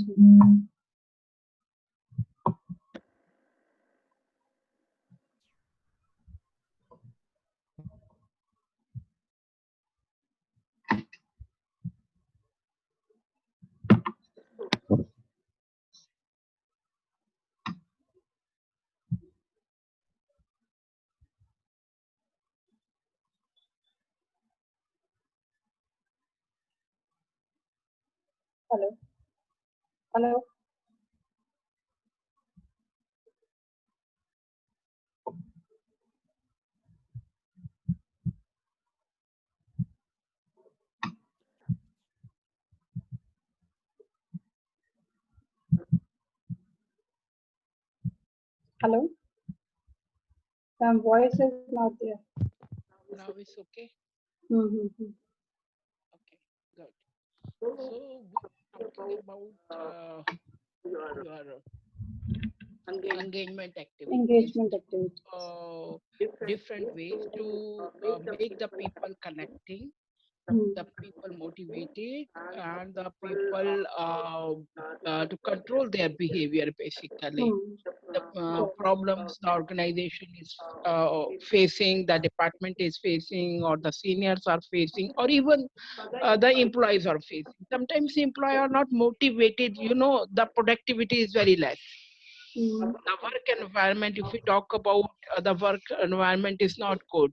Hello. Hello. Hello. Some voice is not there. Now it's okay. Mm-hmm. Okay, good. So we're talking about your engagement activities, Engagement activity. uh, different ways to make the people connecting, Mm. the people motivated, and the people to control their behavior basically. Mm. The Right. problems the organization is facing, the department is facing, or the seniors are facing, or even the employees are facing. Sometimes the employee are not motivated, the productivity is very less. Mm. The work environment, if we talk about the work environment is not good,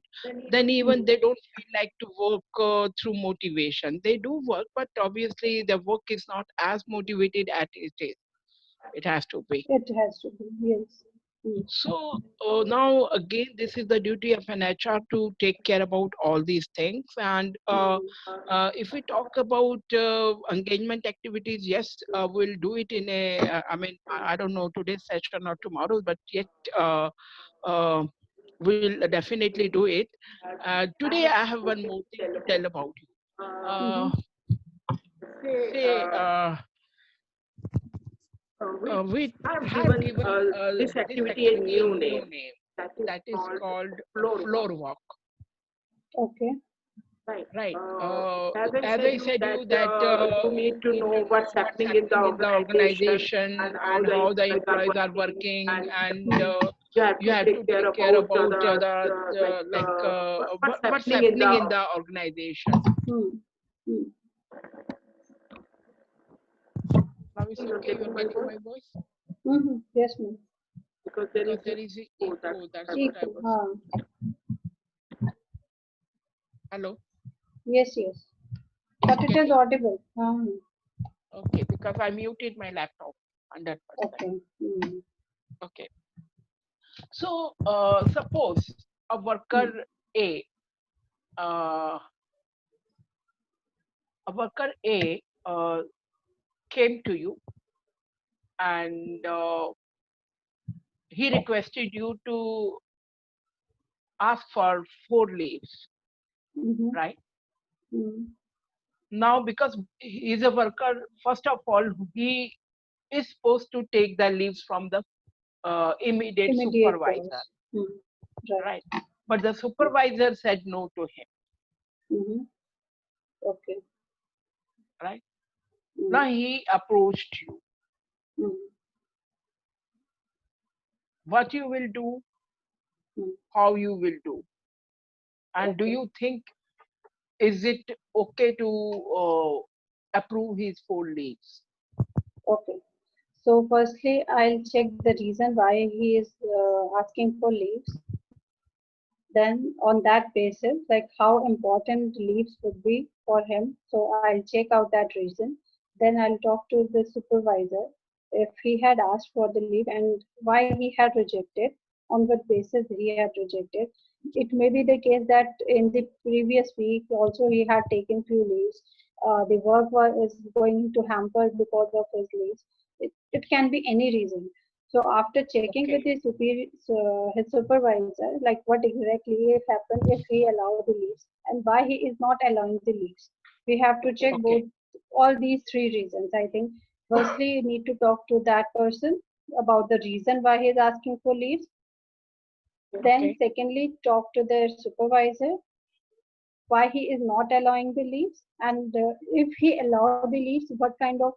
then even Mm. they don't feel like to work through motivation. They do work, but obviously the work is not as motivated as it has to be. It has to be, yes. Mm. So now again, this is the duty of an HR to take care about all these things. And Mm. if we talk about engagement activities, yes, we'll do it in a. I mean, I don't know today's session or tomorrow, but yet uh, we'll definitely do it. Today, I have one more thing to tell about you. Mm-hmm. Say. We have given this activity a new name that is called floor walk, Okay. right? As I said you that you need to know what's happening in the organization and how the employees are working, and you have to take care about what's happening in the organization. Mm. Mm. Now it's okay. You're getting my voice Mm-hmm. Yes, ma'am. because there is a echo. That's what I Equal. was. Hello. Yes, yes. Is But it it is getting audible. okay? Because I muted my laptop 100%. Okay. Mm. Okay. So suppose a Mm. worker A, uh, a worker A came to you and he requested you to ask for 4 leaves, Mm-hmm. right? Mm. Now, because he is a worker, first of all, he is supposed to take the leaves from the immediate Immediate supervisor, cause. Mm. Right. right? But the supervisor said no to him, Mm-hmm. Okay. right? Mm. Now he approached you. Mm. What you will do, Mm. how you will do, and do Okay. you think is it okay to approve his 4 leaves? Okay. So firstly, I'll check the reason why he is asking for leaves. Then on that basis, like how important leaves would be for him. So I'll check out that reason. Then I'll talk to the supervisor if he had asked for the leave and why he had rejected, on what basis he had rejected. It may be the case that in the previous week also he had taken few leaves. The work is going to hamper because of his leaves. It can be any reason. So after checking with Okay, his his supervisor, like what exactly if happened if he allowed the leaves and why he is not allowing the leaves, we have to check okay, both all these three reasons. I think firstly you need to talk to that person about the reason why he is asking for leaves. Then okay, secondly, talk to their supervisor why he is not allowing the leaves, and if he allow the leaves, what kind of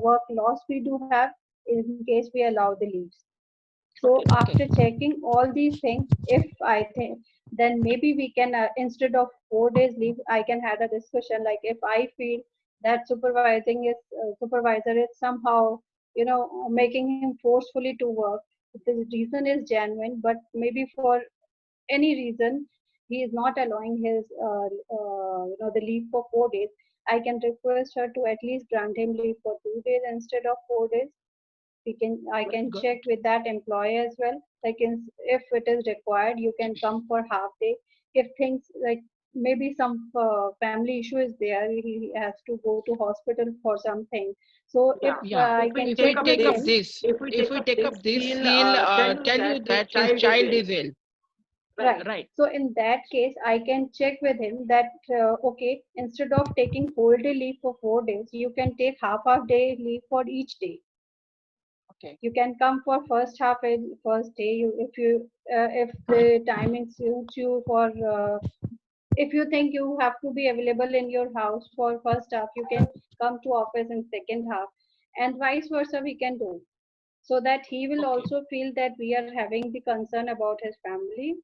work loss we do have in case we allow the leaves. So Okay, after okay. checking all these things, if I think, then maybe we can, instead of 4 days leave, I can have a discussion. Like if I feel that supervisor is somehow, making him forcefully to work. If the reason is genuine, but maybe for any reason he is not allowing his, the leave for 4 days, I can request her to at least grant him leave for 2 days instead of 4 days. I Very can good. check with that employer as well. Like if it is required, you can come for half day. If things like maybe some family issue is there, he has to go to hospital for something. So if Yeah. Yeah. I If we can If take we check up with take up this, him. this, if we if take we up take this, up this, he'll he'll tell tell you you that his that his child is child ill. is ill. Right. Right. Right. So in that case, I can check with him that okay, instead of taking whole day leave for 4 days, you can take half day leave for each day. Okay. You can come for first half and first day. If the timing suits you for, if you think you have to be available in your house for first half, you can come to office in second half, and vice versa we can do, so that he will Okay. also feel that we are having the concern about his family,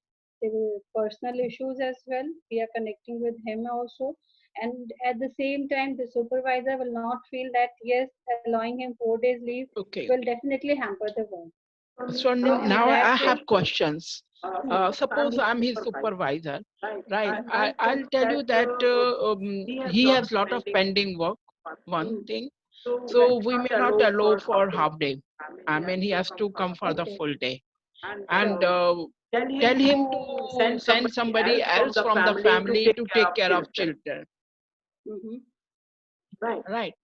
the personal issues as well. We are connecting with him also. And at the same time, the supervisor will not feel that, yes, allowing him 4 days leave Okay. will definitely hamper the work. So So in now that I way, have questions. Suppose I'm his supervisor, right? I'll tell you that he has lot of pending work, one mm, thing. So we may not allow for half day. I mean, he has to come for the okay, full day. sure. And tell him to send somebody else from the family to take care of children, Hmm. Right. right?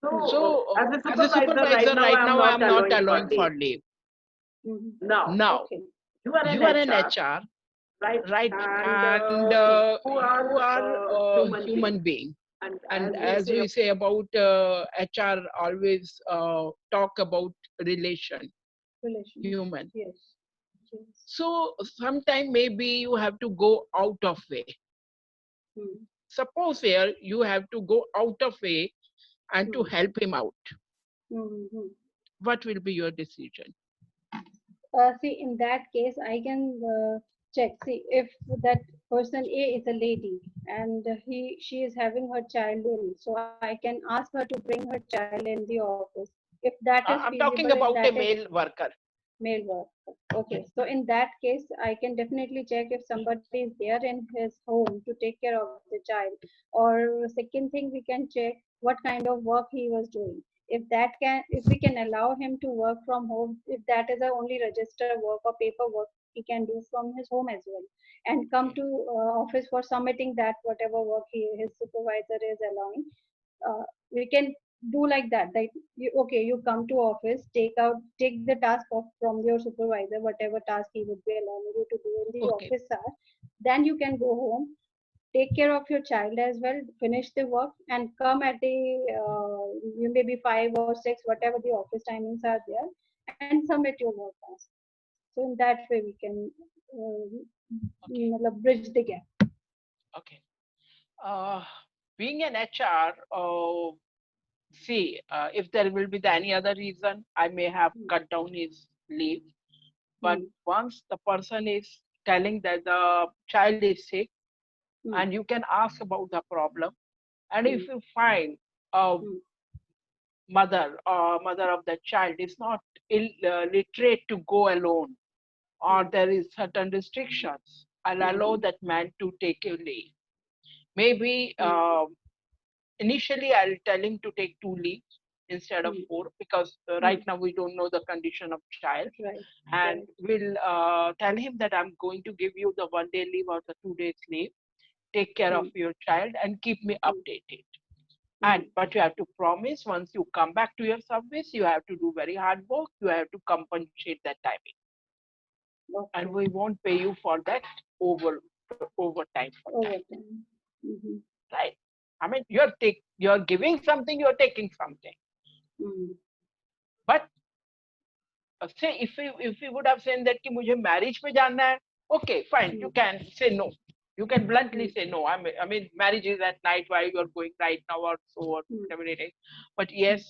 So, So as a as a supervisor, right supervisor now, right I am now, not I'm not allowing for allowing for leave. leave. Hmm. Now Okay. You are an you are an HR, HR, right? right? And And you you are are a a human being. human being. And And as we as say, we say about HR, always talk about relation, Relation. human. Yes. Yes. So sometime maybe you have to go out of way. Mm. Suppose here you have to go out of way and to Mm. help him out. Mm. What will be your decision? See, in that case, I can check. See, if that person A is a lady and she is having her child ill, so I can ask her to bring her child in the office. If that is I'm feasible, talking if about that a is male worker. male work. Okay, so in that case, I can definitely check if somebody is there in his home to take care of the child. Or second thing, we can check what kind of work he was doing. If we can allow him to work from home, if that is a only register work or paperwork, he can do from his home as well, and come Okay. to office for submitting that whatever work his supervisor is allowing. We can do like that, okay, you come to office, take the task off from your supervisor, whatever task he would be allowing you to do in the Okay. office hour. Then you can go home, take care of your child as well, finish the work, and come at the you maybe 5 or 6, whatever the office timings are there, and submit your work task. So in that way we can Okay. bridge the gap. Okay. Uh, Being an HR, see, if there will be any other reason, I may have cut down his leave. But Hmm. once the person is telling that the child is sick, Hmm. and you can ask about the problem, and Hmm. if you find a Hmm. mother or mother of the child is not literate to go alone, or Hmm. there is certain restrictions, I'll allow Hmm. that man to take a leave. Maybe Hmm. initially I'll tell him to take 2 leaves instead of Hmm. 4, because Hmm. right now we don't know the condition of child. Right. And Right. we'll tell him that I'm going to give you the 1 day leave or the 2 days leave. Take care of Hmm. your child and keep me Hmm. updated. Hmm. And but you have to promise, once you come back to your service, you have to do very hard work. You have to compensate that timing, and Okay. we won't pay you for that overtime for that, Overtime. Mm-hmm. right? I mean, you're giving something, you're taking something. Mm. But say if we would have said that कि मुझे marriage पे जाना है, okay, fine, you Mm. can say no. You can bluntly say no. I mean, marriage is at night. Why you are going right now or so or whatever it is. But yes,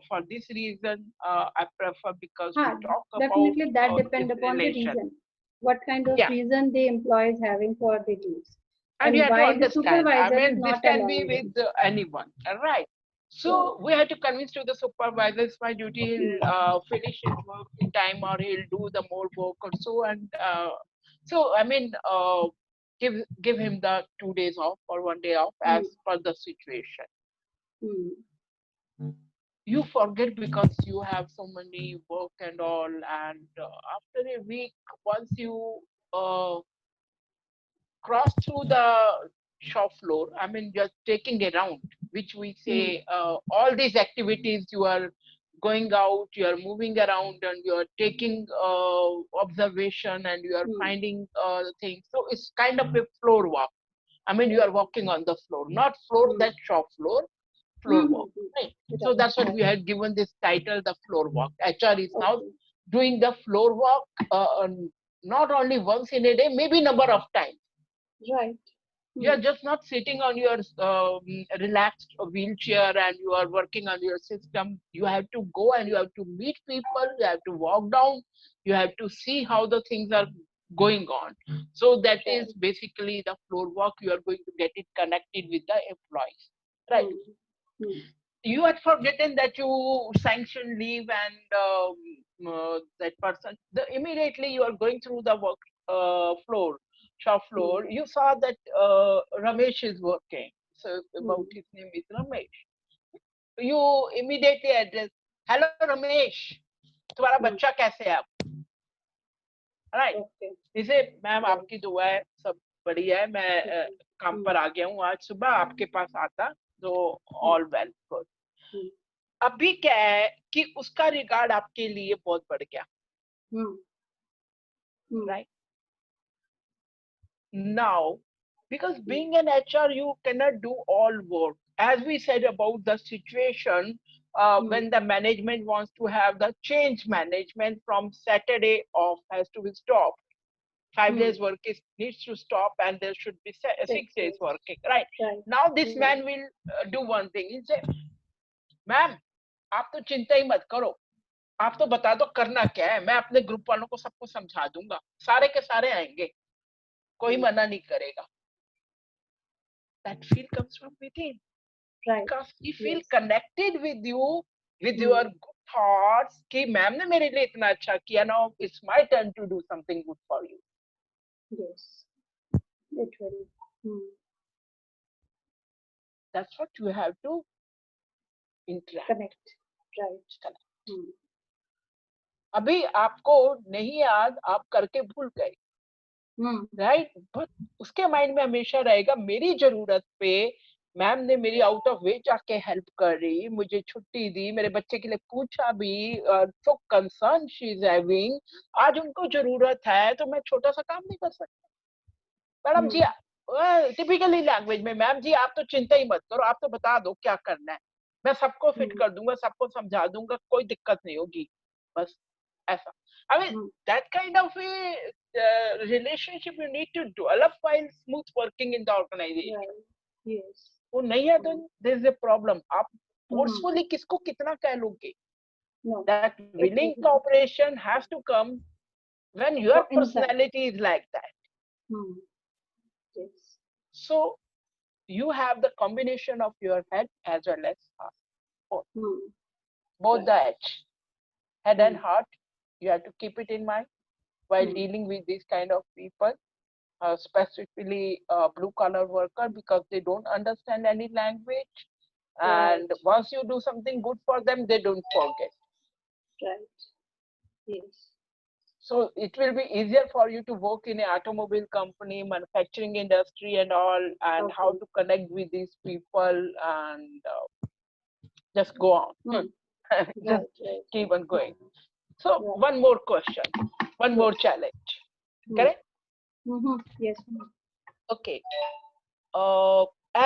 for this reason, I prefer because we talk about Definitely that this depend upon the relation. reason. What kind of Yeah, reason the employee is having for the leaves, and you and have to why the understand. I supervisor is mean, this not can be allowing with them. anyone. All right. So Right. we have to convince to the supervisor it's my duty. He'll finish his work in time, or he'll do the more work or so. And so I mean, give him the 2 days off or 1 day off Mm. as per the situation. Mm. You forget because you have so many work and all, and after a week, once you cross through the shop floor, I mean, you're taking a round, which we say all these activities you are going out, you are moving around, and you are taking observation, and you are Mm. finding things. So it's kind of a floor walk. I mean, you are walking on the floor, not floor Mm. that shop floor walk. Right. So Right. that's what we Right. had given this title, the floor walk. HR is now Okay. doing the floor walk not only once in a day, maybe number of times. Right. You are Mm. just not sitting on your relaxed wheelchair and you are working on your system. You have to go and you have to meet people. You have to walk down. You have to see how the things are going on. So that is Right. basically the floor walk. You are going to get it connected with the employees, right? Mm. Mm. You had forgotten that you sanction leave and that person. Immediately you are going through the work shop Mm. floor. You saw that Ramesh is working. So about Mm. his name is Ramesh. You immediately address, "Hello Ramesh, तुम्हारा Mm. बच्चा कैसे है आप?" Right? Okay. इसे ma'am Right. आपकी दुआ है सब बढ़िया है मैं Okay. काम Mm. पर आ गया हूँ आज सुबह आपके पास आता तो Mm. All well good Mm. अभी क्या है कि उसका रिगार्ड आपके लिए बहुत बढ़ गया Mm. Mm. Right now because Mm. being an HR you cannot do all work as we said about the situation Mm. when the management wants to have the change management from Saturday off has to be stopped 5 days Mm. work is needs to stop and there should be 6 days Yes. working right Right. now this Right. man will do one thing he say ma'am आप तो चिंता ही मत करो आप तो बता दो करना क्या है मैं अपने ग्रुप वालों को सबको समझा दूंगा सारे के सारे आएंगे कोई मना नहीं करेगा that feel comes from within Right. because he feel Yes. connected with you with Mm. your good thoughts कि मैम ने मेरे लिए इतना अच्छा किया now it's my turn to do something good for you Yes. It will. Mm. that's what you have to interact Connect. Right. Mm. अभी आपको नहीं याद आप करके भूल गए Mm. राइट बट उसके माइंड में हमेशा रहेगा मेरी जरूरत पे मैम ने मेरी आउट ऑफ वे जाके हेल्प करी मुझे छुट्टी दी मेरे बच्चे के लिए पूछा भी तो कंसर्न शी इज हैविंग आज उनको जरूरत है तो मैं छोटा सा काम नहीं कर सकता मैडम जी टिपिकली लैंग्वेज में मैम जी आप तो चिंता ही मत करो आप तो बता दो क्या करना है मैं सबको फिट Mm. कर दूंगा सबको समझा दूंगा कोई दिक्कत नहीं होगी बस ऐसा I mean, Mm. that kind of a relationship you need to develop while smooth working in the organization. Right. Yes. वो नहीं है तो Mm. there is a problem. आप Mm. forcefully किसको कितना कह लोगे? No. That It willing will not. cooperation has to come when your For inside. personality is like that. Mm. Yes. So you have the combination of your head as well as heart. Both, Mm. both Right. the edge, head and Mm. heart. You have to keep it in mind while Mm. dealing with these kind of people. Specifically blue collar worker because they don't understand any language Right. and once you do something good for them they don't forget Right. Yes. so it will be easier for you to work in an automobile company manufacturing industry and all and how Okay. to connect with these people and just go on Mm. just Right. Right. keep on going so Right. one more question one more Yes. challenge Mm. correct Mm-hmm. Yes. okay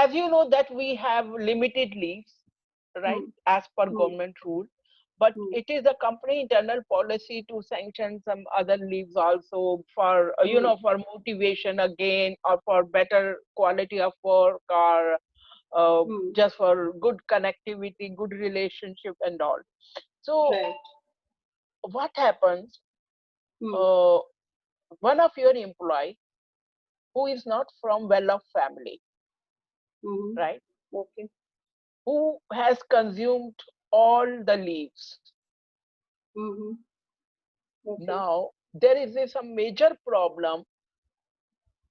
as you know that we have limited leaves right Mm. as per Mm. government rule but Hmm. it is a company internal policy to sanction some other leaves also for, you know, for motivation again, or for better quality of work, or Hmm. just for good connectivity, good relationship and all. So Right. what happens, Hmm. one of your employee who is not from well-off family, Hmm. right, Okay. who has consumed all the leaves. Hmm. Okay. Now there is a major problem,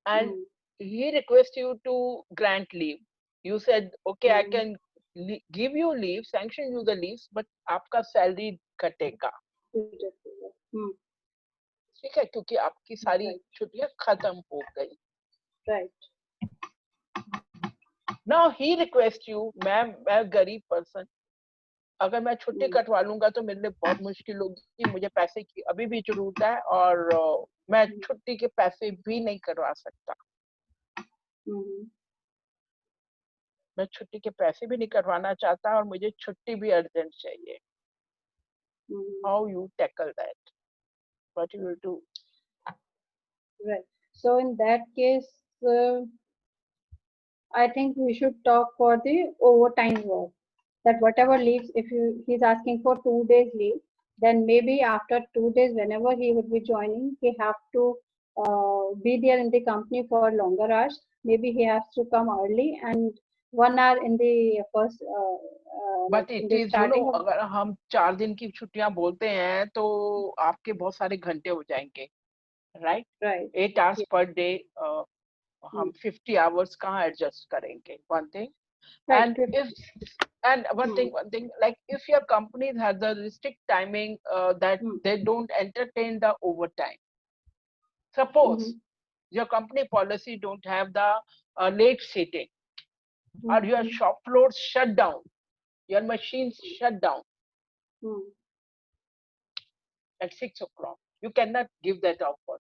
and Hmm. he requests you to grant leave. You said, okay, I Hmm. can give you leave, sanction you the leaves, but आपका salary घटेगा. Hmm. ठीक है, क्योंकि आपकी सारी Right. छुट्टियां खत्म हो गई. Right. Now he requests you, मैं गरीब person, अगर मैं छुट्टी Hmm. कटवा लूंगा तो मेरे लिए बहुत मुश्किल होगी, मुझे पैसे की अभी भी जरूरत है, और मैं छुट्टी के पैसे भी नहीं करवा सकता. Hmm. मैं छुट्टी के पैसे भी नहीं करवाना चाहता, और मुझे छुट्टी भी अर्जेंट चाहिए. Hmm. How you tackle that? What you will do? Right. So in that case, I think we should talk for the overtime work. That whatever leaves, if he's asking for 2 days leave, then maybe after 2 days, whenever he would be joining, he have to be there in the company for longer hours. Maybe he has to come early and 1 hour in the first, like But in it the is, you know, starting of. अगर हम 4 दिन की छुट्टियां बोलते हैं तो आपके बहुत सारे घंटे हो जाएंगे, right? Right. 8 hours Yeah. per day, Hmm. हम 50 hours कहाँ adjust करेंगे? One thing. Right. And Good. if, and one Hmm. thing, like if your company has a strict timing that Hmm. they don't entertain the overtime. Hmm. Suppose your company policy don't have the late sitting, or your Hmm. shop floors shut down, your machines shut down Hmm. at 6 o'clock. You cannot give that offer.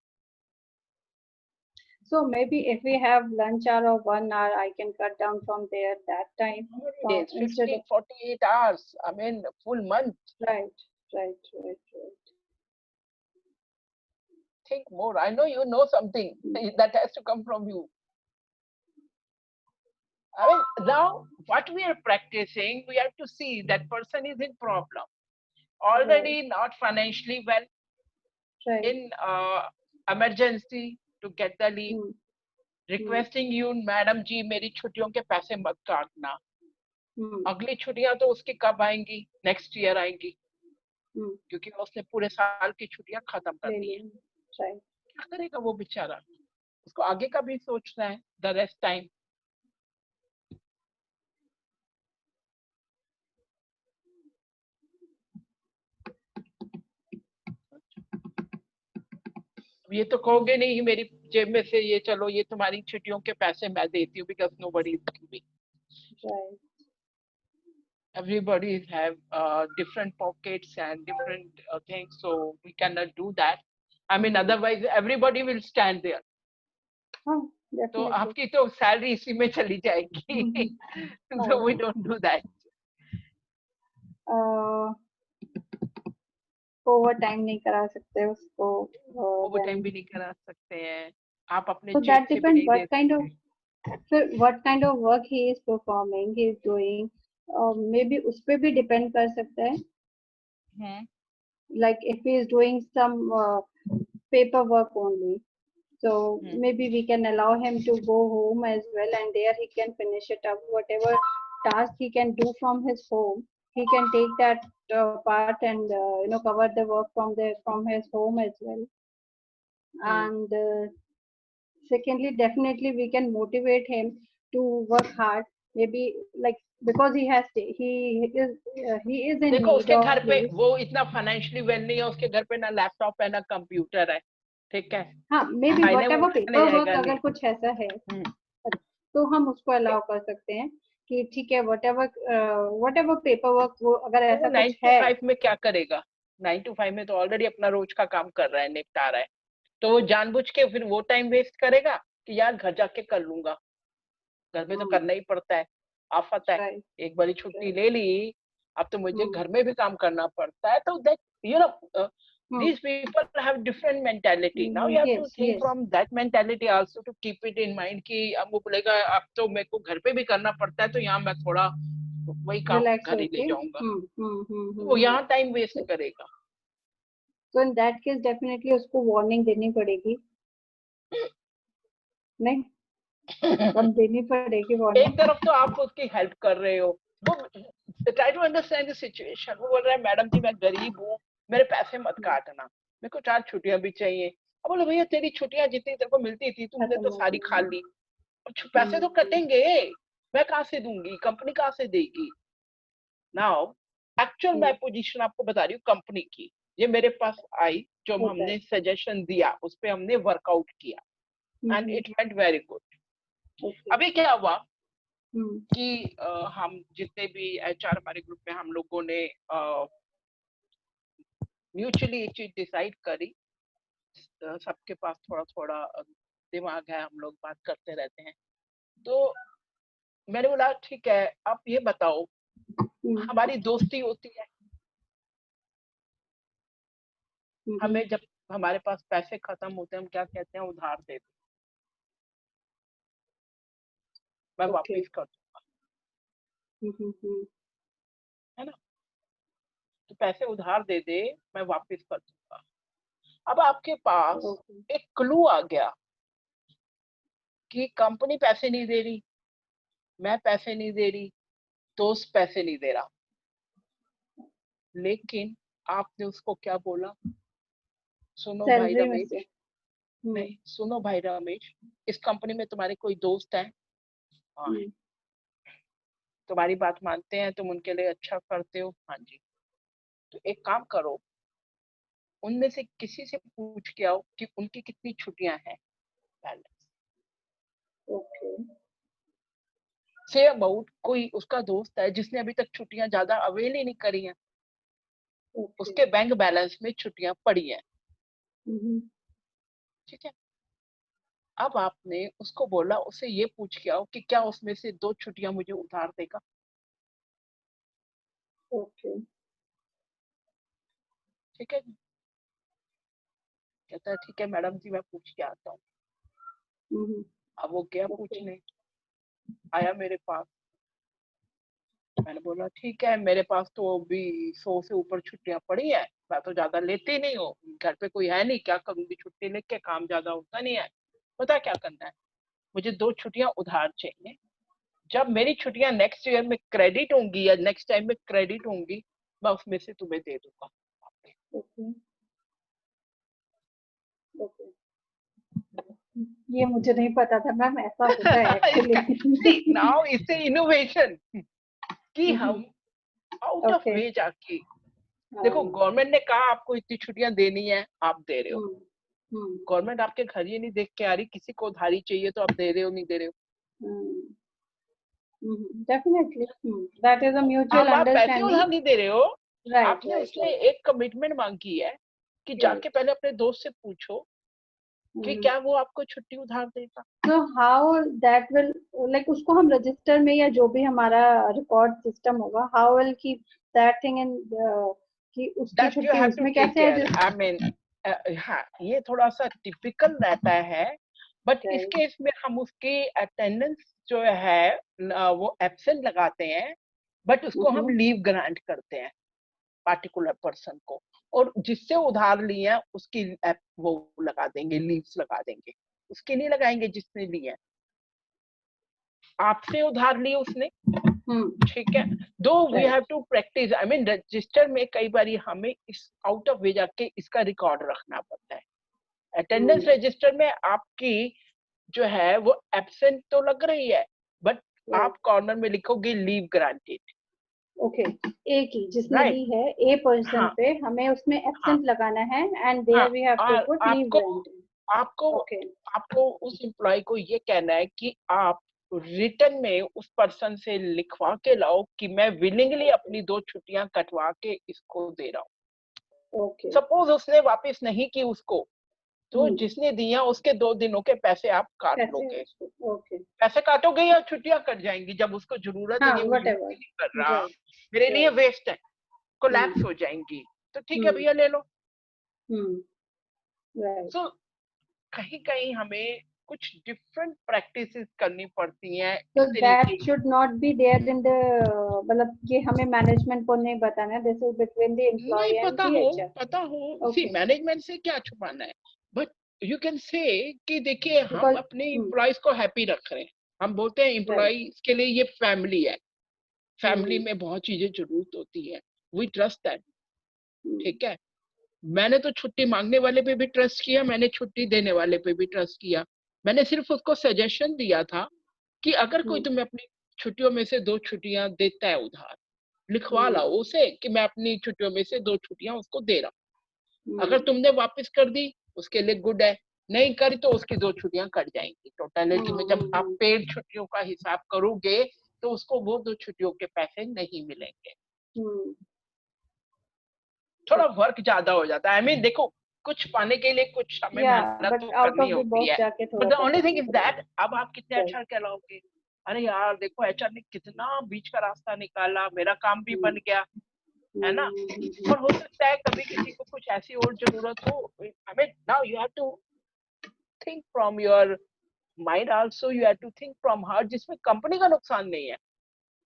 So maybe if we have lunch hour of 1 hour, I can cut down from there that time. How many days? Instead of 50, 48 hours. I mean, full month. right, right. Think more. I know you know something that has to come from you. I mean, now what we are practicing, we have to see that person is in problem. Already not financially well, Right. in emergency to get the leave. Hmm. Requesting you, madam ji मेरी छुट्टियों के पैसे मत काटना. Hmm. अगली छुट्टियां तो उसकी कब आएंगी? नेक्स्ट ईयर आएंगी, Hmm. क्योंकि उसने पूरे साल की छुट्टियां खत्म कर दी है. Right. क्या करेगा वो बेचारा? उसको आगे का भी सोचना है, द रेस्ट टाइम. ये तो कहोगे नहीं मेरी जेब में से ये चलो ये तुम्हारी छुट्टियों के पैसे मैं देती हूँ, because nobody is giving. Right. Everybody have different pockets and different things, so we cannot do that. I mean, otherwise everybody will stand there. हाँ, तो definitely. आपकी तो सैलरी इसी में चली जाएगी. So we don't do that. Over time नहीं करा सकते उसको. ओवर टाइम भी नहीं करा सकते हैं आप अपने So चेक that से भी depends नहीं दे what kind of, सकते. sir, what kind of work he is performing, he is doing. Maybe उस पे भी depend कर सकता है. Like if he is doing some paperwork only, so maybe we can allow him to go home as well, and there he can finish it up. Whatever task he can do from his home, he can take that part and cover the work from his home as well. And secondly, definitely we can motivate him to work hard. Maybe like because he is in देखो need उसके of घर पे leave. वो इतना financially well नहीं है, उसके घर पे ना लैपटॉप है ना कंप्यूटर है, ठीक है. हाँ, maybe खाने वो whatever खाने paper work जाएगा अगर नहीं. कुछ ऐसा है तो हम उसको अलाउ कर सकते हैं कि ठीक है, whatever paper work वो अगर तो ऐसा वो 9 कुछ to है. 5 में क्या करेगा? 9 to 5 में तो ऑलरेडी अपना रोज का काम कर रहा है, निपटा रहा है. तो वो जानबूझ के फिर वो टाइम वेस्ट करेगा कि यार घर जाके कर लूंगा. घर में तो करना ही पड़ता है, आफत है. Right. एक बारी छुट्टी ले ली, अब तो मुझे हम्म, घर में भी काम करना पड़ता है, तो that you know these people have different mentality. Now you have to yes, think yes. from that mentality also to keep it in mind कि अब वो बोलेगा अब तो मेरे को घर पे भी करना पड़ता है, तो यहाँ मैं थोड़ा वही काम Relax घर ही ले होके जाऊंगा, तो वो हम्म। यहाँ टाइम वेस्ट करेगा। तो इन दैट केस डेफिनेटली उसको वार्निंग देनी पड़ेगी, नहीं? अब देनी पड़ेगी एक वार्निंग। तरफ तो आप उसकी हेल्प कर रहे हो, वो try to understand the situation. वो बोल रहा है मैडम जी मैं गरीब हूँ, मेरे पैसे मत काटना, मेरे को 4 छुट्टियां भी चाहिए। अब बोलो भैया तेरी छुट्टियां जितनी तेरे को मिलती थी तुमने खत्म तो हो सारी गई। खा ली, पैसे तो कटेंगे, मैं कहाँ से दूंगी, कंपनी कहाँ से देगी। नाउ एक्चुअल मैं पोजीशन आपको बता रही हूँ कंपनी की, ये मेरे पास आई, जो होता हमने है। सजेशन दिया उस पे हमने वर्कआउट किया and it went very good. Okay. अभी क्या हुआ हम्म, कि हम जितने भी एचआर हमारे ग्रुप में हम लोगों ने म्यूचुअली ये चीज डिसाइड करी, सबके पास थोड़ा थोड़ा दिमाग है, हम लोग बात करते रहते हैं, तो मैंने बोला ठीक है आप ये बताओ हमारी दोस्ती होती है, हमें जब हमारे पास पैसे खत्म होते हैं हम क्या कहते हैं, उधार दे दो, मैं ओके। वापिस कर दूंगा, है ना, तो पैसे उधार दे दे मैं वापिस कर दूंगा। अब आपके पास ओके। एक क्लू आ गया कि कंपनी पैसे नहीं दे रही, मैं पैसे नहीं दे रही, दोस्त पैसे नहीं दे रहा, लेकिन आपने उसको क्या बोला, सुनो भाई सैलरी में रमेश, से। नहीं सुनो भाई रमेश, इस कंपनी में तुम्हारे कोई दोस्त हैं? हाँ है। तुम्हारी बात मानते हैं, तुम उनके लिए अच्छा करते हो? हाँ जी। तो एक काम करो, उनमें से किसी से पूछ के आओ कि उनकी कितनी छुट्टियां हैं बैलेंस। ओके। से अबाउट कोई उसका दोस्त है जिसने अभी तक छुट्टियां ज्यादा अवेल ही नहीं करी हैं, ओके। उसके बैंक बैलेंस में छुट्टियां पड़ी हैं, ठीक है। अब आपने उसको बोला उसे ये पूछ के आओ कि क्या उसमें से 2 छुट्टियां मुझे उधार देगा। ओके। ठीक है, कहता है ठीक है मैडम जी मैं पूछ के आता हूँ। अब वो गया पूछने, आया मेरे पास, मैंने बोला ठीक है मेरे पास तो अभी 100 से ऊपर छुट्टियां पड़ी है, मैं तो ज्यादा लेती नहीं हूँ, घर पे कोई है नहीं, क्या करूंगी छुट्टी लेके, काम ज्यादा होता नहीं है, पता क्या करना है, मुझे 2 छुट्टियां उधार चाहिए, जब मेरी छुट्टियां नेक्स्ट ईयर में क्रेडिट होंगी या नेक्स्ट टाइम में क्रेडिट होंगी मैं उसमें से तुम्हें दे दूंगा। ओके। ओके। ये मुझे नहीं पता था मैम, ऐसा होता है एक्चुअली। नाउ इससे इनोवेशन कि हम आउट ऑफ ओके। वे जाके, देखो गवर्नमेंट ने कहा आपको इतनी छुट्टियां देनी है, आप दे रहे हो, गवर्नमेंट आपके घर ये नहीं देख के आ रही किसी को उधारी चाहिए तो आप दे रहे हो नहीं दे रहे हो, definitely that is a mutual अब आप पैसे अंडरस्टैंडिंग। उधार नहीं दे रहे हो, राइट, आपने राइट, उससे राइट, एक कमिटमेंट मांगी है कि राइट। जाके पहले अपने दोस्त से पूछो कि क्या वो आपको छुट्टी उधार देगा। So how that will, like उसको हम रजिस्टर में या जो भी हमारा रिकॉर्ड सिस्टम होगा, how will keep that thing in कि उसकी That you छुट्टी have to उसमें take कैसे care. एडजस्ट। I mean, हाँ ये थोड़ा सा टिपिकल रहता है, बट इस राइट। केस में हम उसकी अटेंडेंस जो है वो एब्सेंट लगाते हैं, बट उसको हम लीव ग्रांट करते हैं पार्टिकुलर पर्सन को, और जिससे उधार लिए हैं उसकी वो लगा देंगे, लीव्स लगा देंगे, उसकी नहीं लगाएंगे जिसने लिए हैं, आपसे उधार लिए उसने, ठीक है। दो we have to practice, I mean register में कई बार हमें इस आउट ऑफ वे जाके इसका रिकॉर्ड रखना पड़ता है। अटेंडेंस रजिस्टर में आपकी जो है वो एब्सेंट तो लग रही है, बट आप कॉर्नर में लिखोगे लीव ग्रांटेड। ओके, ए की जिसने ली है, ए पर्सन हाँ, पे हमें उसमें हाँ, एब्सेंट लगाना है एंड हाँ, देयर वी हैव टू और पुट लीव ग्रांटेड। आपको ओके। आपको उस एम्प्लॉय को ये कहना है कि आप रिटर्न में उस पर्सन से लिखवा के लाओ कि मैं विलिंगली अपनी 2 छुट्टियां कटवा के इसको दे रहा हूँ। ओके। सपोज उसने वापस नहीं की उसको, तो जिसने दिया उसके 2 दिनों के पैसे आप काट लोगे। ओके, पैसे काटोगे या छुट्टियां कट जाएंगी, जब उसको जरूरत हाँ, नहीं है वो यूज whatever, नहीं कर रहा, right, मेरे लिए right, वेस्ट है, कोलैप्स हो जाएंगी, तो ठीक है भैया ले लो। right. सो कहीं कहीं हमें कुछ डिफरेंट प्रैक्टिसेस करनी पड़ती हैं So इस that तरीके की। should not be there in the मतलब कि हमें मैनेजमेंट को नहीं बताना है, this is between the नहीं employee and पता the हो, HR. पता हो, सी Okay, मैनेजमेंट से क्या छुपाना है, बट यू कैन से कि देखिए हम because अपने एम्प्लॉयज को हैप्पी रख रहे हैं, हम बोलते हैं right, एम्प्लॉयज के लिए ये फैमिली है, फैमिली में बहुत चीजें जरूरत होती है, वी ट्रस्ट दैट, ठीक है। मैंने तो छुट्टी मांगने वाले पे भी ट्रस्ट किया, मैंने छुट्टी देने वाले पे भी ट्रस्ट किया, मैंने सिर्फ उसको सजेशन दिया था कि अगर कोई तुम्हें अपनी छुट्टियों में से 2 छुट्टियां देता है उधार, लिखवा लाओ उसे कि मैं अपनी छुट्टियों में से 2 छुट्टियां उसको दे रहा हूँ, अगर तुमने वापस कर दी उसके लिए गुड है, नहीं करी तो उसकी 2 छुट्टियां कट जाएंगी। टोटलिटी में जब आप पेड छुट्टियों का हिसाब करोगे तो उसको वो 2 छुट्टियों के पैसे नहीं मिलेंगे, थोड़ा वर्क ज्यादा हो जाता है। आई मीन देखो, कुछ पाने के लिए कुछ हमें yeah, मेहनत but तो out करनी of the होती box है, जाके बट थोड़ा द सा ओनली थिंग करना इज पड़ेगा, दैट अब आप कितने right, अच्छा कहलाओगे, अरे यार देखो एचआर ने कितना बीच का रास्ता निकाला, मेरा काम भी बन गया, है ना। और हो सकता है कभी किसी को कुछ ऐसी और जरूरत हो, I mean now you have to think from your mind also, you have to think from heart, जिसमें कंपनी का नुकसान नहीं है,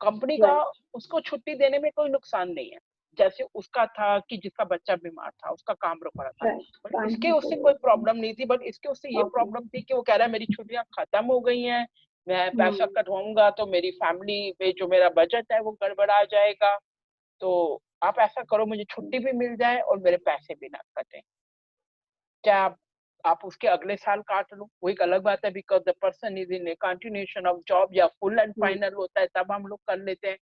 कंपनी का right, उसको छुट्टी देने में कोई नुकसान नहीं है, जैसे उसका था कि जिसका बच्चा बीमार था उसका काम रुक रहा था, right, बट can't इसके be उससे so, कोई प्रॉब्लम नहीं थी, बट इसके उससे ये okay, प्रॉब्लम थी कि वो कह रहा है मेरी छुट्टियां खत्म हो गई हैं, मैं पैसा कटवाऊंगा तो मेरी फैमिली में जो मेरा बजट है वो गड़बड़ा जाएगा, तो आप ऐसा करो मुझे छुट्टी भी मिल जाए और मेरे पैसे भी ना कटें, क्या आप उसके अगले साल काट लो, वो एक अलग बात है, because the person is in A continuation of job या फुल एंड फाइनल होता है तब हम लोग कर लेते हैं,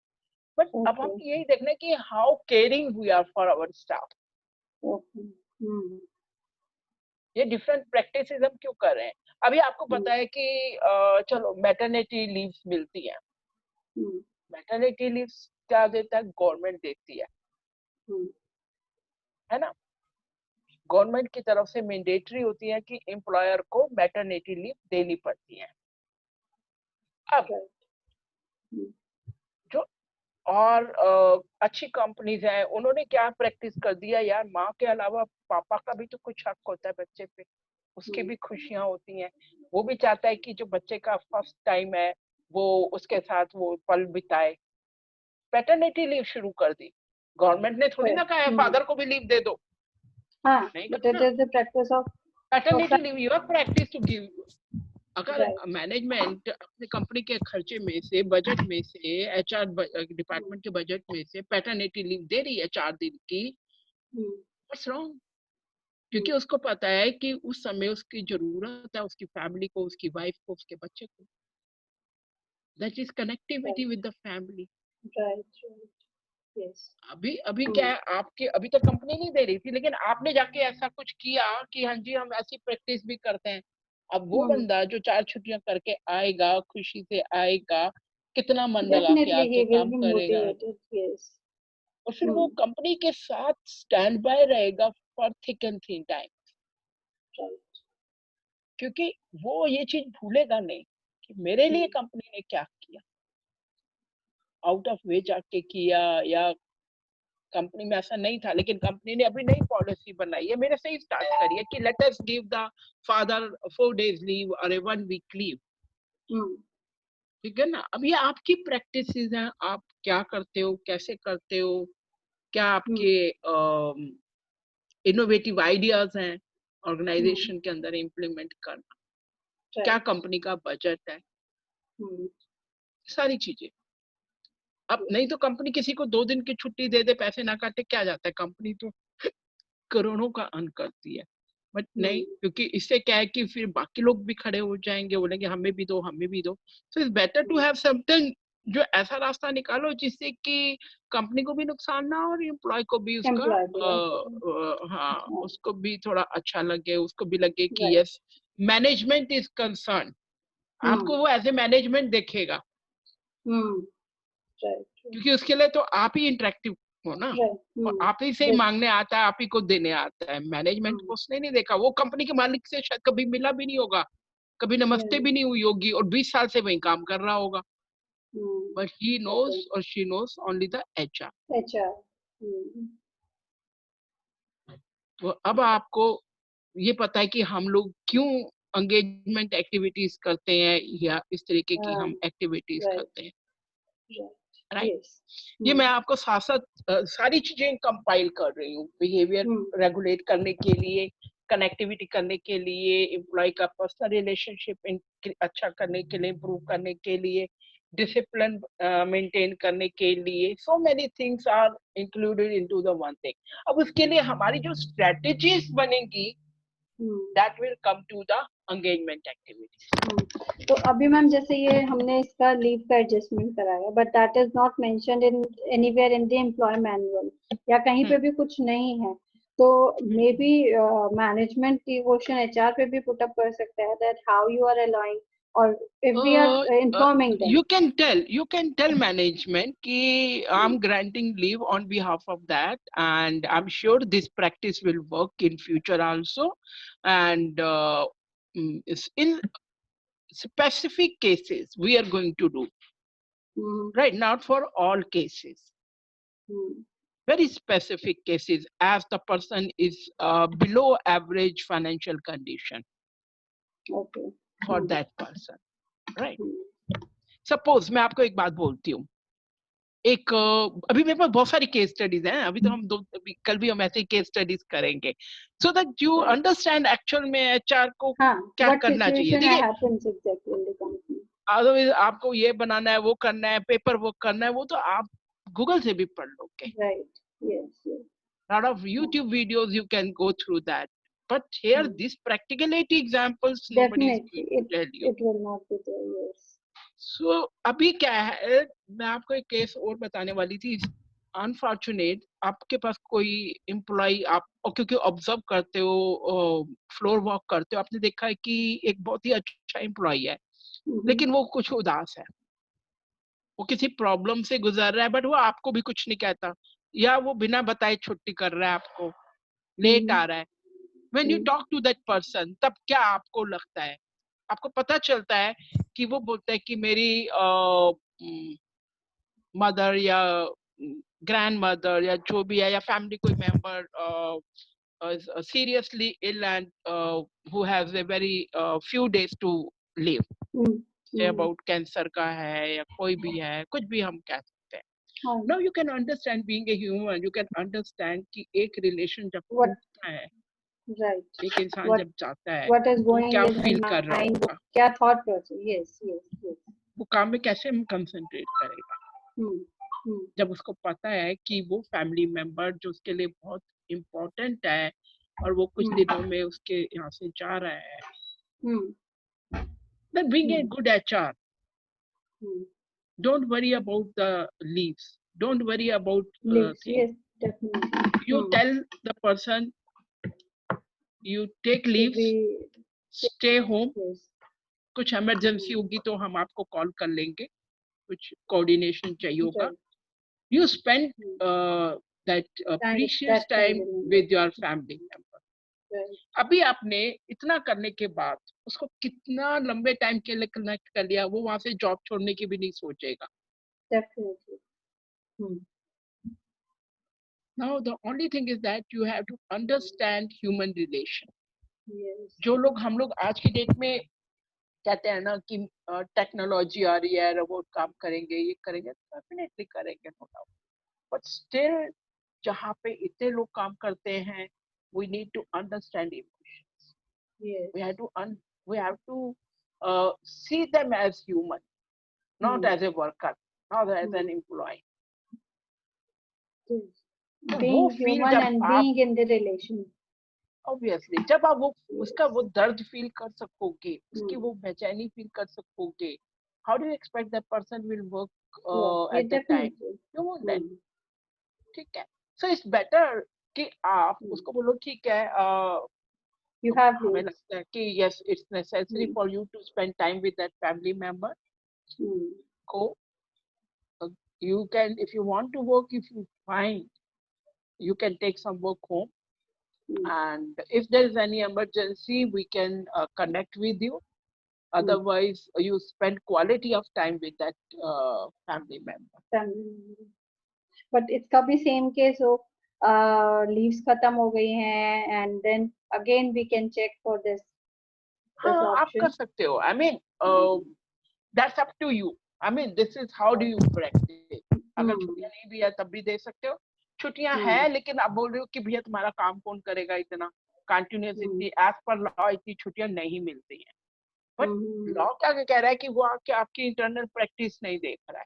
बट अब हम okay, यही देखना है कि how caring we are for our staff, okay, ये डिफरेंट प्रैक्टिसेस हम क्यों कर रहे हैं। अभी आपको पता है कि चलो मैटरनिटी लीव्स मिलती है, मैटरनिटी लीव्स क्या देता है, गवर्नमेंट देती है ना, गवर्नमेंट की तरफ से मैंडेटरी होती है कि एम्प्लॉयर को मैटरनिटी लीव देनी पड़ती है। अब जो और अच्छी कंपनीज हैं उन्होंने क्या प्रैक्टिस कर दिया यार, माँ के अलावा पापा का भी तो कुछ हक होता है बच्चे पे, उसकी भी खुशियां होती हैं, वो भी चाहता है कि जो बच्चे का फर्स्ट टाइम है वो उसके साथ वो पल बिताए, पैटर्निटी लीव शुरू कर दी, गवर्नमेंट ने थोड़ी ना कहा है फादर को भी लीव दे दो, हाँ, नहीं but कहा it ना, is the practice of paternity leave you are practice to give, अगर right, मैनेजमेंट अपने कंपनी के खर्चे में से, बजट में से, एचआर डिपार्टमेंट के बजट में से पैटर्निटी लीव दे रही है 4 दिन की, व्हाट्स रॉन्ग, क्योंकि उसको पता है कि उस समय उसकी जरूरत है उसकी फैमिली को, उसकी वाइफ को, उसके बच्चे को, that is connectivity with the family. right, yes, अभी अभी क्या है आपके, अभी तो कंपनी नहीं दे रही थी लेकिन आपने जाके ऐसा कुछ किया कि हाँ जी हम ऐसी प्रैक्टिस भी करते हैं, अब वो बंदा जो 4 छुट्टियां करके आएगा, खुशी से आएगा, कितना मन लगा के definitely आके he will काम be करेगा, motivated, yes, और फिर वो कंपनी के साथ स्टैंड बाय रहेगा for thick and thin time, right, क्योंकि वो ये चीज भूलेगा नहीं कि मेरे लिए कंपनी ने क्या किया, आउट ऑफ वे जाके किया, या कंपनी में ऐसा नहीं था लेकिन कंपनी ने अभी नई पॉलिसी बनाई है मेरे से ही स्टार्ट करी है कि let us give the father 4 days leave और 1 week लीव, ठीक है ना। अब ये आपकी प्रैक्टिसेस हैं, आप क्या करते हो, कैसे करते हो, क्या आपके इनोवेटिव आइडियाज हैं ऑर्गेनाइजेशन के अंदर इम्प्लीमेंट करना, क्या कंपनी का बजट है, सारी चीजें। अब नहीं तो कंपनी किसी को 2 दिन की छुट्टी दे दे, पैसे ना काटे, क्या जाता है, कंपनी तो करोड़ों का अर्न करती है, बट नहीं, क्योंकि इससे क्या है कि फिर बाकी लोग भी खड़े हो जाएंगे, बोलेंगे हमें भी दो, हमें भी दो, so it's better to have something, जो ऐसा रास्ता निकालो जिससे कि कंपनी को भी नुकसान ना हो और एम्प्लॉय को भी उसका हाँ उसको भी थोड़ा अच्छा लगे, उसको भी लगे कि यस मैनेजमेंट इज कंसर्न, आपको वो एज ए मैनेजमेंट देखेगा, क्योंकि उसके लिए तो आप ही इंटरेक्टिव हो ना, Right. और आप ही से ही Yes. मांगने आता है, आप ही को देने आता है। मैनेजमेंट को उसने नहीं देखा, वो कंपनी के मालिक से शायद कभी मिला भी नहीं होगा, कभी नमस्ते भी नहीं हुई होगी, और 20 साल से वही काम कर रहा होगा, बट ही नोज और she knows only the HR। HR. तो अब आपको ये पता है कि हम लोग क्यों एंगेजमेंट एक्टिविटीज करते हैं या इस तरीके की हम एक्टिविटीज Right. करते हैं, Right. राइट। Yes. ये मैं आपको साथ साथ सारी चीजें कंपाइल कर रही हूँ, बिहेवियर रेगुलेट करने के लिए, कनेक्टिविटी करने के लिए, एम्प्लॉय का पर्सनल रिलेशनशिप अच्छा करने के लिए, इम्प्रूव करने के लिए, डिसिप्लिन मेंटेन करने के लिए, so many things are included into the one thing. अब उसके लिए हमारी जो स्ट्रेटजीज बनेंगी, that will come to the engagement activity. तो अभी मैम जैसे ये हमने इसका लीव का एडजस्टमेंट कराया, but that is not mentioned in anywhere in the employ manual, या कहीं पे भी कुछ नहीं है, तो मे बी मैनेजमेंट की क्वेश्चन एचआर पे भी पुट अप कर सकता है that how you are allowing, और if we are informing them. You can tell management कि I'm granting leave on behalf of that, and I'm sure this practice will work in future also, and in specific cases we are going to do, right, not for all cases, very specific cases, as the person is below average financial condition, Okay. for that person, right? Suppose मैं आपको एक बात बोलती हूँ, एक अभी मेरे पास बहुत सारी केस स्टडीज हैं, अभी तो हम कल भी हम ऐसे केस स्टडीज करेंगे, so that you understand actual में एचआर को क्या करना चाहिए। देखिए, अदरवाइज आपको ये बनाना है, वो करना है, पेपर वर्क करना है, वो तो आप गूगल से भी पढ़ लोगे, lot of YouTube videos you can go through that, but here these practicality examples nobody is going to tell you. It will not be there. Yes. So अभी क्या है, मैं आपको एक केस और बताने वाली थी। अनफॉर्चुनेट आपके पास कोई एम्प्लॉय, आप क्योंकि ऑब्जर्व करते हो, फ्लोर वॉक करते हो, आपने देखा है कि एक बहुत ही अच्छा एम्प्लॉय है, लेकिन वो कुछ उदास है, वो किसी प्रॉब्लम से गुजर रहा है, बट वो आपको भी कुछ नहीं कहता, या वो बिना बताए छुट्टी कर रहा है, आपको लेट आ रहा है। When you talk to that person, तब क्या आपको लगता है? आपको पता चलता है कि वो बोलता है कि मेरी मदर या ग्रैंड मदर या जो भी है, या फैमिली कोई member seriously ill and who has a very few days to live, say about cancer का है या कोई भी है, कुछ भी हम कह सकते हैं। Now you can understand, being a human, you can understand कि एक रिलेशन जब टूटता है, Right. एक इंसान जब जाता है, What is वो going क्या in फील my कर रहा mind? होगा, क्या thought process? Yes. वो काम में कैसे कंसंट्रेट करेगा, जब उसको पता है कि वो फैमिली मेंबर जो उसके लिए बहुत इम्पोर्टेंट है और वो कुछ दिनों में उसके यहाँ से जा रहा है। Then being a good HR, don't worry about the leaves, don't worry about Leaves. things. Yes, definitely. You tell the person, you take leaves, stay home, कुछ इमरजेंसी होगी तो हम आपको कॉल कर लेंगे, कुछ कोऑर्डिनेशन चाहिए होगा, you spend that precious time with your family member. अभी आपने इतना करने के बाद उसको कितना लंबे टाइम के लिए कनेक्ट कर लिया, वो वहां से जॉब छोड़ने की भी नहीं सोचेगा। Definitely. Now the only thing is that you have to understand human relation. Yes. जो लोग हम लोग आज की डेट में कहते हैं ना कि टेक्नोलॉजी आ रही है, रोबोट काम करेंगे, ये करेंगे, डेफिनेटली करेंगे, नो डाउट, बट स्टिल जहाँ पे इतने लोग काम करते हैं, we need to understand emotions. Yes. We have to see them as human, not as a worker, not as an employee. Being human and being in the relation. Obviously, जब आप वो उसका वो दर्द फील कर सकोगे, उसकी वो बेचैनी फील कर सकोगे, how do you expect that person will work at that time? You won't then. ठीक है, so it's better कि आप उसको बोलो ठीक है, you have हमें लगता है कि yes, it's necessary for you to spend time with that family member. को you can, if you want to work, if you find, you can take some work home. And if there is any emergency, we can connect with you. Otherwise, you spend quality of time with that family member. But इसका भी same case हो, leaves खत्म हो गई हैं, and then again we can check for this हाँ, आप option. कर सकते हो. I mean, that's up to you. I mean, this is how do you practice. अगर छुट्टियां नहीं भी है तब भी दे सकते हो. छुट्टियां हैं लेकिन आप बोल रहे हो कि भैया तुम्हारा काम कौन करेगा इतना कंटिन्यूस, इतनी एज पर लॉ इतनी छुट्टियां नहीं मिलती हैं. बट लॉ क्या कह रहा है कि वो आपकी इंटरनल प्रैक्टिस नहीं देख रहा है.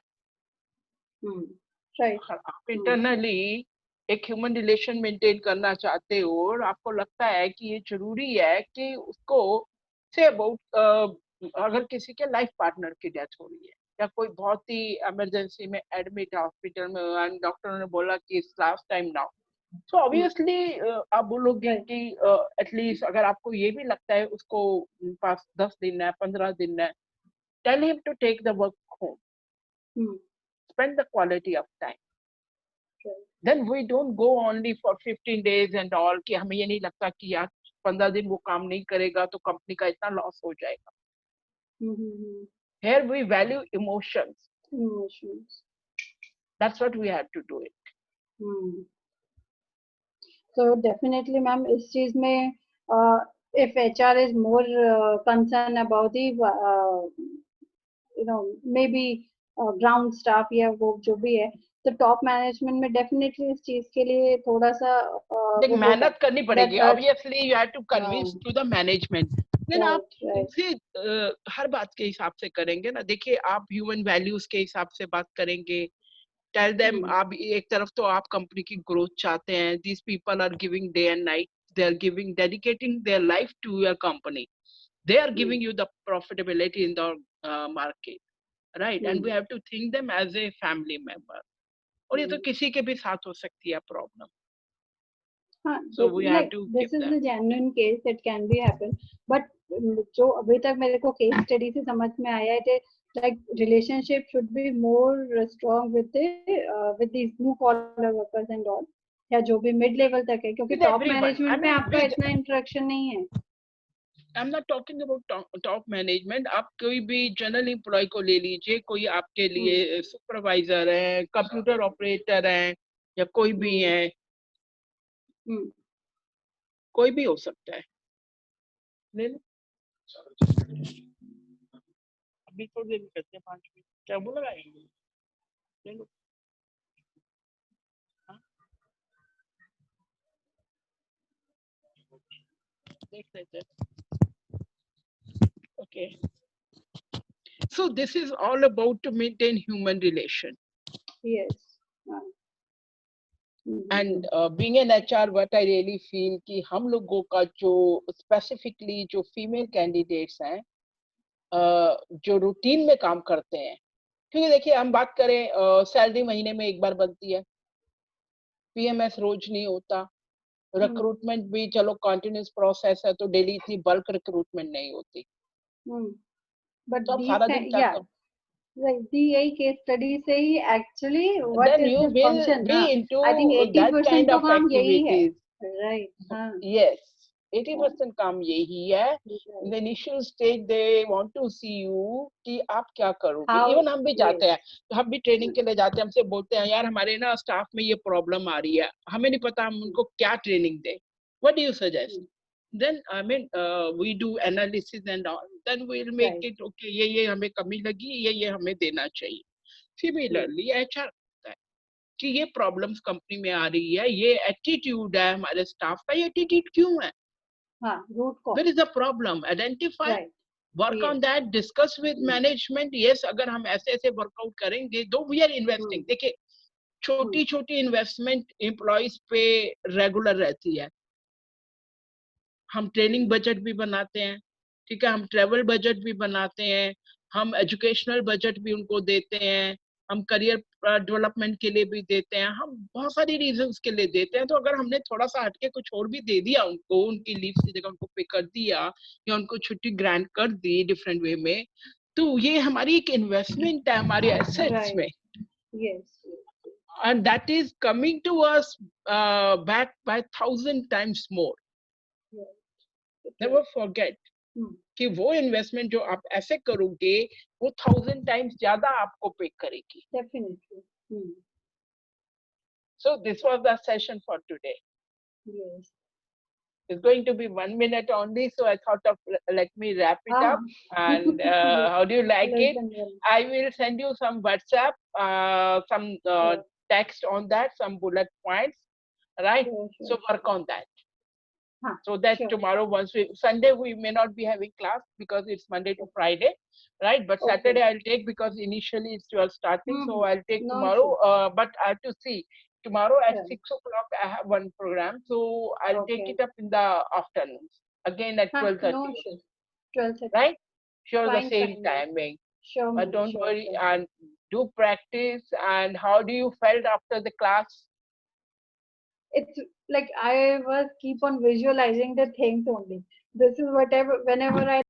Right. आप इंटरनली एक ह्यूमन रिलेशन मेंटेन करना चाहते हो और आपको लगता है कि ये जरूरी है कि उसको से अबाउट अगर किसी के लाइफ पार्टनर की डेथ हो रही है या कोई बहुत ही इमरजेंसी में एडमिट है हॉस्पिटल में एंड डॉक्टर ने बोला कि it's last time now, so obviously आप बोलोगे कि एटलीस्ट अगर आपको ये भी लगता है उसको पास 10 दिन है 15 दिन है, tell him to take the work home, spend the quality of time. Then we don't go only for 15 days and all कि हमें ये नहीं लगता कि यार 15 दिन वो काम नहीं करेगा तो कंपनी का इतना लॉस हो जाएगा. Here we value emotions. That's what we have to do it. So definitely ma'am इस चीज में if HR is more concerned about the maybe ground staff या वो जो भी है, तो टॉप मैनेजमेंट में डेफिनेटली इस चीज के लिए थोड़ा सा देख मेहनत करनी पड़ेगी. Obviously you have to convince to the management. Then आप उनसे हर बात के हिसाब से करेंगे ना. देखिए आप ह्यूमन वैल्यूज के हिसाब से बात करेंगे. टेल देम आप एक तरफ तो आप कंपनी की ग्रोथ चाहते हैं. These people are giving day and night, they are giving dedicating their life to your company, they are giving you the profitability in the market, right? And we have to think them as a family member. और ये तो किसी के भी साथ हो सकती है प्रॉब्लम. हाँ, so we have to this is the genuine case that can be happen. But जो अभी तक मेरे को केस स्टडी से समझ में आया है, like relationship should be more strong with these blue collar workers and all, या जो भी mid level तक है, क्योंकि top management में आपका इतना interaction नहीं है. I'm not talking about top management. आप कोई भी जनरल एम्प्लॉय को ले लीजिए, कोई आपके लिए सुपरवाइजर है, कंप्यूटर ऑपरेटर है, या कोई भी है, कोई भी हो सकता है. ले लो अभी थोड़ी देर में करते हैं 5 मिनट. क्या बोल रहा है? ले लो. देख लेते हैं. Okay. So this is all about to maintain human relation. Yes. And being an HR, what I really feel कि हम लोगों का जो specifically जो female candidates हैं, जो रूटीन में काम करते हैं, क्योंकि देखिए हम बात करें सैलरी महीने में एक बार बनती है, PMS रोज नहीं होता, रिक्रूटमेंट भी चलो कंटिन्यूस प्रोसेस है तो डेली इतनी बल्क रिक्रूटमेंट नहीं होती. But तो सारा दिन क्या करते? यही केस स्टडी से ही actually what is the function. I think 80% तो काम यही है. Right. Yes. 80% काम यही है. In the initial stage they want to see you कि आप क्या करोगे. Even हम भी जाते हैं, तो हम भी ट्रेनिंग के लिए जाते हैं. हमसे बोलते हैं यार हमारे ना स्टाफ में ये प्रॉब्लम आ रही है, हमें नहीं पता हम उनको क्या ट्रेनिंग दें. What do you suggest? Then I mean we do analysis and all. Then we'll make it okay. ये हमें कमी लगी, ये हमें देना चाहिए. Similarly HR कि ये प्रॉब्लम्स कंपनी में आ रही है, ये एटीट्यूड है हमारे स्टाफ का, ये एटीट्यूड क्यों है? Root cause. Where is the problem? Identify, work on that, discuss with management. Yes, अगर हम ऐसे वर्कआउट करेंगे, though we are investing. देखिए छोटी इन्वेस्टमेंट एम्प्लॉइज पे रेगुलर रहती है. हम ट्रेनिंग बजट भी बनाते हैं, ठीक है, हम ट्रेवल बजट भी बनाते हैं, हम एजुकेशनल बजट भी उनको देते हैं, हम करियर डेवलपमेंट के लिए भी देते हैं, हम बहुत सारी रीजंस के लिए देते हैं. तो अगर हमने थोड़ा सा हटके कुछ और भी दे दिया उनको, उनकी लीव की जगह उनको पे कर दिया या उनको छुट्टी ग्रांट कर दी डिफरेंट वे में, तो ये हमारी एक इन्वेस्टमेंट है हमारे एसेट्स में. Yes. Yes. And that is coming to us back by 1,000 times more. Yes. Never forget Hmm. कि वो इन्वेस्टमेंट जो आप ऐसे करोगे वो 1,000 टाइम्स ज्यादा आपको पे करेगी. Definitely. Hmm. So this was the session for today. Yes. It's going to be 1 minute only, so I thought of let me wrap it up. And Yes. how do you like Less it? than one. I will send you some WhatsApp, some Sure. text on that, some bullet points, right? Sure, So sure, work on that. Huh. So that Sure. tomorrow, once Sunday, we may not be having class because it's Monday to Friday, right? But Okay. Saturday I'll take because initially it's 12 starting, so I'll take No tomorrow. issue. But I have to see. Tomorrow at Sure. 6 o'clock I have one program, so I'll take Okay. it up in the afternoons again at Huh. 12:30, No issue. 12:30. right? Sure, the Fine, same fine. timing. Sure, But ma'am. don't Sure, worry, sure. and do practice. And how do you felt after the class? It's like I was keep on visualizing the things only. This is whatever, whenever I